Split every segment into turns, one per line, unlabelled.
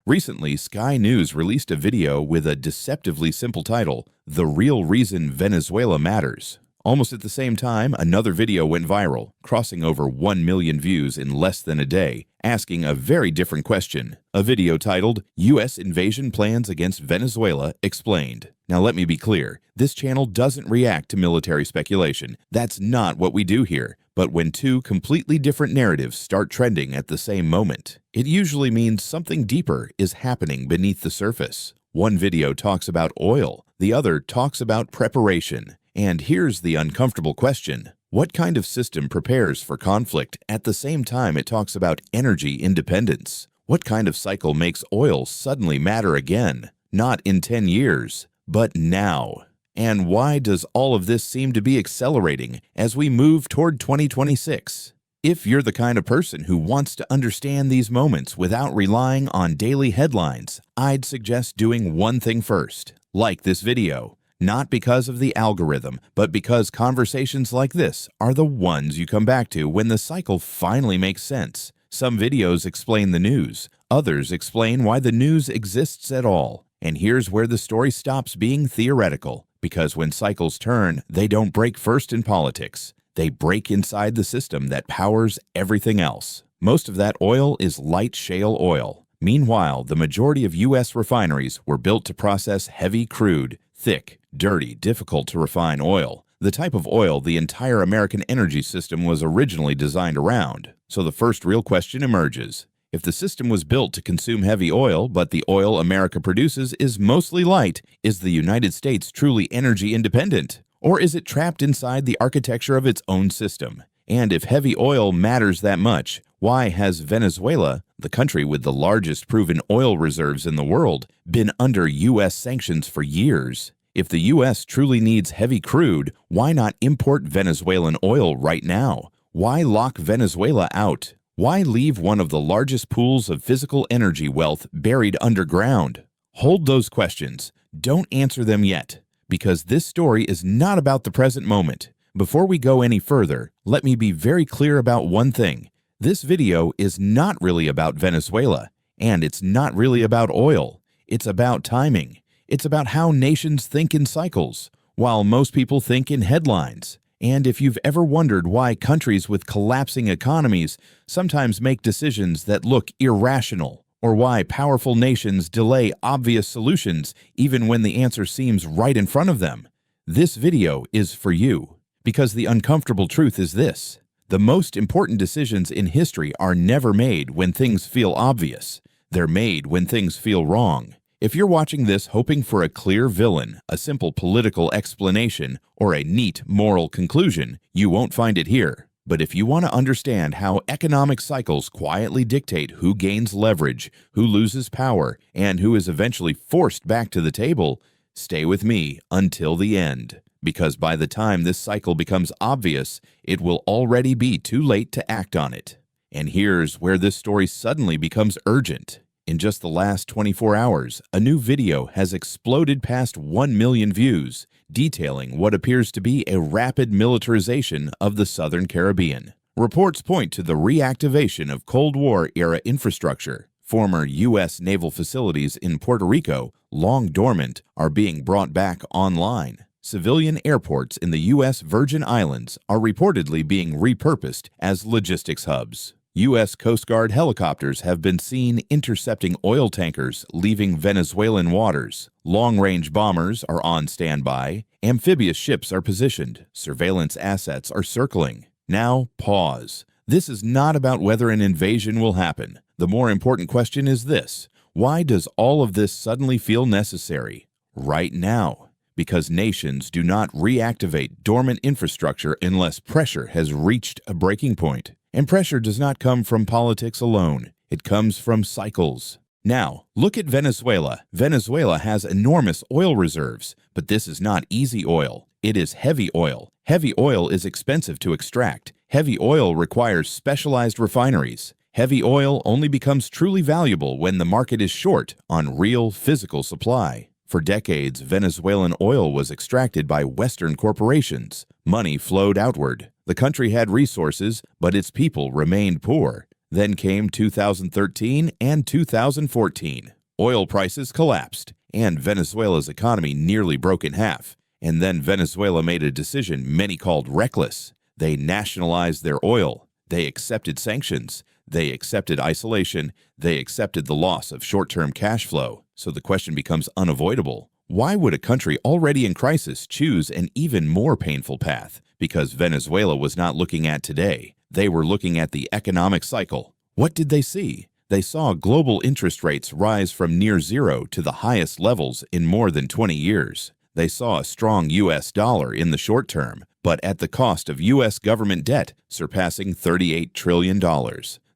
Recently, Sky News released a video with a deceptively simple title, The Real Reason Venezuela Matters. Almost at the same time, another video went viral, crossing over 1 million views in less than a day, asking a very different question. A video titled, U.S. Invasion Plans Against Venezuela Explained. Now let me be clear, this channel doesn't react to military speculation. That's not what we do here. But when two completely different narratives start trending at the same moment, it usually means something deeper is happening beneath the surface. One video talks about oil, the other talks about preparation. And here's the uncomfortable question. What kind of system prepares for conflict at the same time it talks about energy independence? What kind of cycle makes oil suddenly matter again? Not in 10 years, but now. And why does all of this seem to be accelerating as we move toward 2026? If you're the kind of person who wants to understand these moments without relying on daily headlines, I'd suggest doing one thing first. Like this video. Not because of the algorithm, but because conversations like this are the ones you come back to when the cycle finally makes sense. Some videos explain the news. Others explain why the news exists at all. And here's where the story stops being theoretical. Because when cycles turn, they don't break first in politics. They break inside the system that powers everything else. Most of that oil is light shale oil. Meanwhile, the majority of U.S. refineries were built to process heavy crude, thick, dirty, difficult to refine oil. The type of oil the entire American energy system was originally designed around. So the first real question emerges. If the system was built to consume heavy oil, but the oil America produces is mostly light, is the United States truly energy independent? Or is it trapped inside the architecture of its own system? And if heavy oil matters that much, why has Venezuela, the country with the largest proven oil reserves in the world, been under U.S. sanctions for years? If the U.S. truly needs heavy crude, why not import Venezuelan oil right now? Why lock Venezuela out? Why leave one of the largest pools of physical energy wealth buried underground? Hold those questions. Don't answer them yet, because this story is not about the present moment. Before we go any further, let me be very clear about one thing. This video is not really about Venezuela, and it's not really about oil. It's about timing. It's about how nations think in cycles, while most people think in headlines. And if you've ever wondered why countries with collapsing economies sometimes make decisions that look irrational, or why powerful nations delay obvious solutions even when the answer seems right in front of them, this video is for you. Because the uncomfortable truth is this: the most important decisions in history are never made when things feel obvious. They're made when things feel wrong. If you're watching this hoping for a clear villain, a simple political explanation, or a neat moral conclusion, you won't find it here. But if you want to understand how economic cycles quietly dictate who gains leverage, who loses power, and who is eventually forced back to the table, stay with me until the end. Because by the time this cycle becomes obvious, it will already be too late to act on it. And here's where this story suddenly becomes urgent. In just the last 24 hours, a new video has exploded past 1 million views, detailing what appears to be a rapid militarization of the Southern Caribbean. Reports point to the reactivation of Cold War-era infrastructure. Former U.S. naval facilities in Puerto Rico, long dormant, are being brought back online. Civilian airports in the U.S. Virgin Islands are reportedly being repurposed as logistics hubs. U.S. Coast Guard helicopters have been seen intercepting oil tankers leaving Venezuelan waters. Long-range bombers are on standby. Amphibious ships are positioned. Surveillance assets are circling. Now, pause. This is not about whether an invasion will happen. The more important question is this: why does all of this suddenly feel necessary right now? Because nations do not reactivate dormant infrastructure unless pressure has reached a breaking point. And pressure does not come from politics alone. It comes from cycles. Now, look at Venezuela. Venezuela has enormous oil reserves, but this is not easy oil. It is heavy oil. Heavy oil is expensive to extract. Heavy oil requires specialized refineries. Heavy oil only becomes truly valuable when the market is short on real physical supply. For decades, Venezuelan oil was extracted by Western corporations. Money flowed outward. The country had resources, but its people remained poor. Then came 2013 and 2014. Oil prices collapsed, and Venezuela's economy nearly broke in half. And then Venezuela made a decision many called reckless. They nationalized their oil. They accepted sanctions. They accepted isolation. They accepted the loss of short-term cash flow. So the question becomes unavoidable. Why would a country already in crisis choose an even more painful path? Because Venezuela was not looking at today. They were looking at the economic cycle. What did they see? They saw global interest rates rise from near zero to the highest levels in more than 20 years. They saw a strong U.S. dollar in the short term, but at the cost of U.S. government debt surpassing $38 trillion.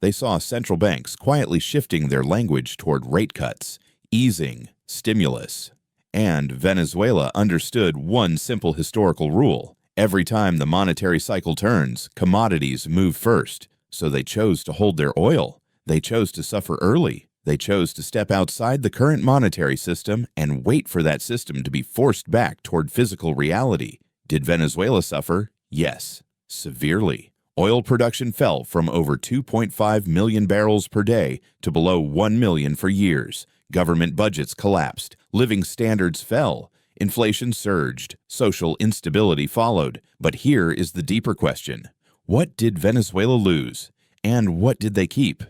They saw central banks quietly shifting their language toward rate cuts, easing, stimulus. And Venezuela understood one simple historical rule. Every time the monetary cycle turns, commodities move first. So they chose to hold their oil. They chose to suffer early. They chose to step outside the current monetary system and wait for that system to be forced back toward physical reality. Did Venezuela suffer? Yes, severely. Oil production fell from over 2.5 million barrels per day to below 1 million for years. Government budgets collapsed. Living standards fell. Inflation surged. Social instability followed. But here is the deeper question. What did Venezuela lose? And what did they keep?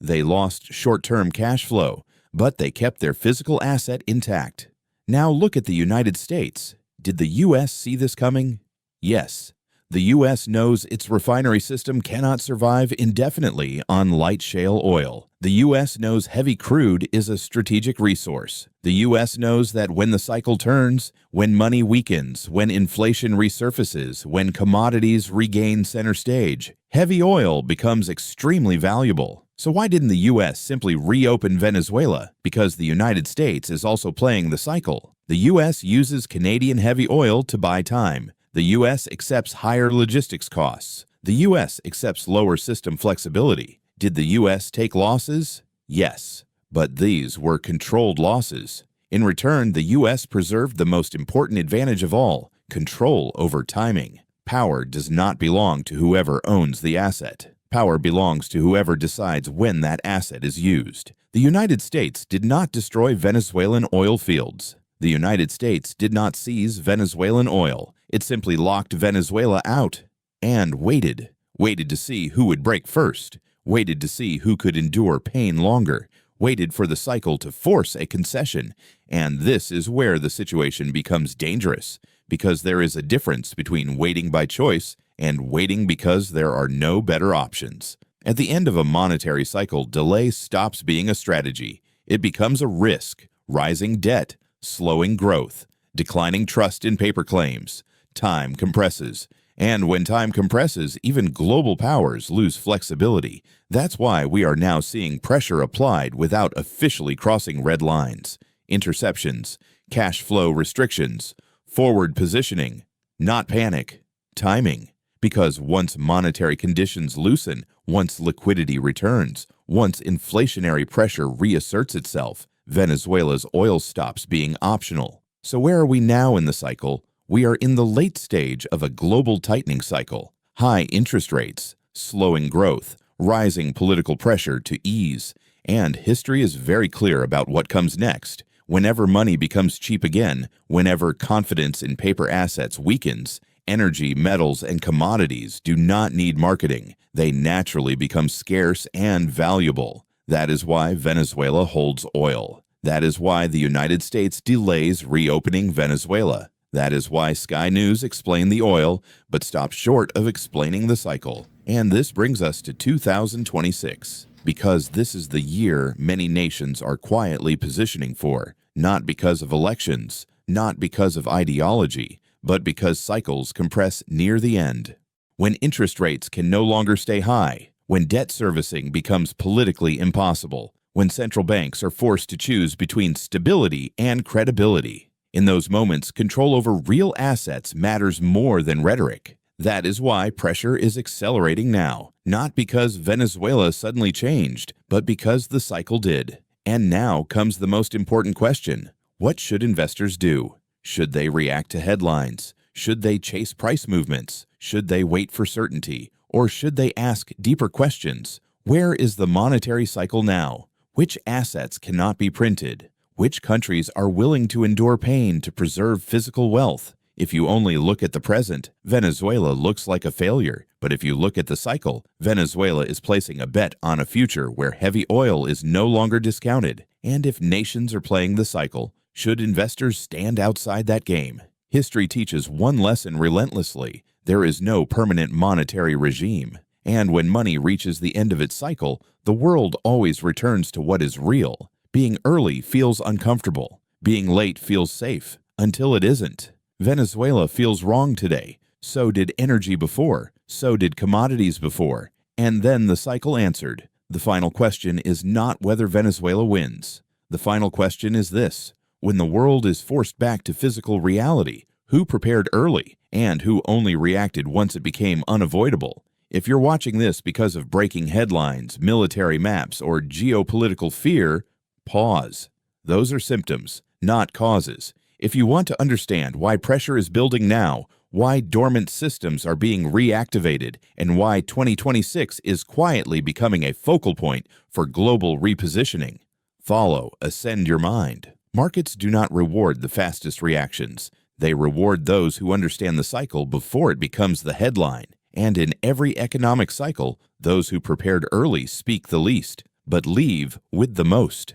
They lost short-term cash flow, but they kept their physical asset intact. Now look at the United States. Did the U.S. see this coming? Yes. The U.S. knows its refinery system cannot survive indefinitely on light shale oil. The U.S. knows heavy crude is a strategic resource. The U.S. knows that when the cycle turns, when money weakens, when inflation resurfaces, when commodities regain center stage, heavy oil becomes extremely valuable. So why didn't the U.S. simply reopen Venezuela? Because the United States is also playing the cycle. The U.S. uses Canadian heavy oil to buy time. The U.S. accepts higher logistics costs. The U.S. accepts lower system flexibility. Did the U.S. take losses? Yes, but these were controlled losses. In return, the U.S. preserved the most important advantage of all, control over timing. Power does not belong to whoever owns the asset. Power belongs to whoever decides when that asset is used. The United States did not destroy Venezuelan oil fields. The United States did not seize Venezuelan oil. It simply locked Venezuela out and waited to see who would break first, waited to see who could endure pain longer, waited for the cycle to force a concession. And this is where the situation becomes dangerous, because there is a difference between waiting by choice and waiting because there are no better options. At the end of a monetary cycle, delay stops being a strategy. It becomes a risk, rising debt, slowing growth, declining trust in paper claims. Time compresses. And when time compresses, even global powers lose flexibility. That's why we are now seeing pressure applied without officially crossing red lines. Interceptions, cash flow restrictions, forward positioning, not panic, timing. Because once monetary conditions loosen, once liquidity returns, once inflationary pressure reasserts itself, Venezuela's oil stops being optional. So where are we now in the cycle? We are in the late stage of a global tightening cycle. High interest rates, slowing growth, rising political pressure to ease. And history is very clear about what comes next. Whenever money becomes cheap again, whenever confidence in paper assets weakens, energy, metals, and commodities do not need marketing. They naturally become scarce and valuable. That is why Venezuela holds oil. That is why the United States delays reopening Venezuela. That is why Sky News explained the oil, but stopped short of explaining the cycle. And this brings us to 2026, because this is the year many nations are quietly positioning for, not because of elections, not because of ideology, but because cycles compress near the end. When interest rates can no longer stay high, when debt servicing becomes politically impossible, when central banks are forced to choose between stability and credibility. In those moments, control over real assets matters more than rhetoric. That is why pressure is accelerating now, not because Venezuela suddenly changed, but because the cycle did. And now comes the most important question. What should investors do? Should they react to headlines? Should they chase price movements? Should they wait for certainty? Or should they ask deeper questions? Where is the monetary cycle now? Which assets cannot be printed? Which countries are willing to endure pain to preserve physical wealth? If you only look at the present, Venezuela looks like a failure. But if you look at the cycle, Venezuela is placing a bet on a future where heavy oil is no longer discounted. And if nations are playing the cycle, should investors stand outside that game? History teaches one lesson relentlessly: there is no permanent monetary regime. And when money reaches the end of its cycle, the world always returns to what is real. Being early feels uncomfortable. Being late feels safe, until it isn't. Venezuela feels wrong today. So did energy before. So did commodities before. And then the cycle answered. The final question is not whether Venezuela wins. The final question is this: when the world is forced back to physical reality, who prepared early and who only reacted once it became unavoidable? If you're watching this because of breaking headlines, military maps, or geopolitical fear, pause. Those are symptoms, not causes. If you want to understand why pressure is building now, why dormant systems are being reactivated, and why 2026 is quietly becoming a focal point for global repositioning, follow Ascend Your Mind. Markets do not reward the fastest reactions. They reward those who understand the cycle before it becomes the headline. And in every economic cycle, those who prepared early speak the least, but leave with the most.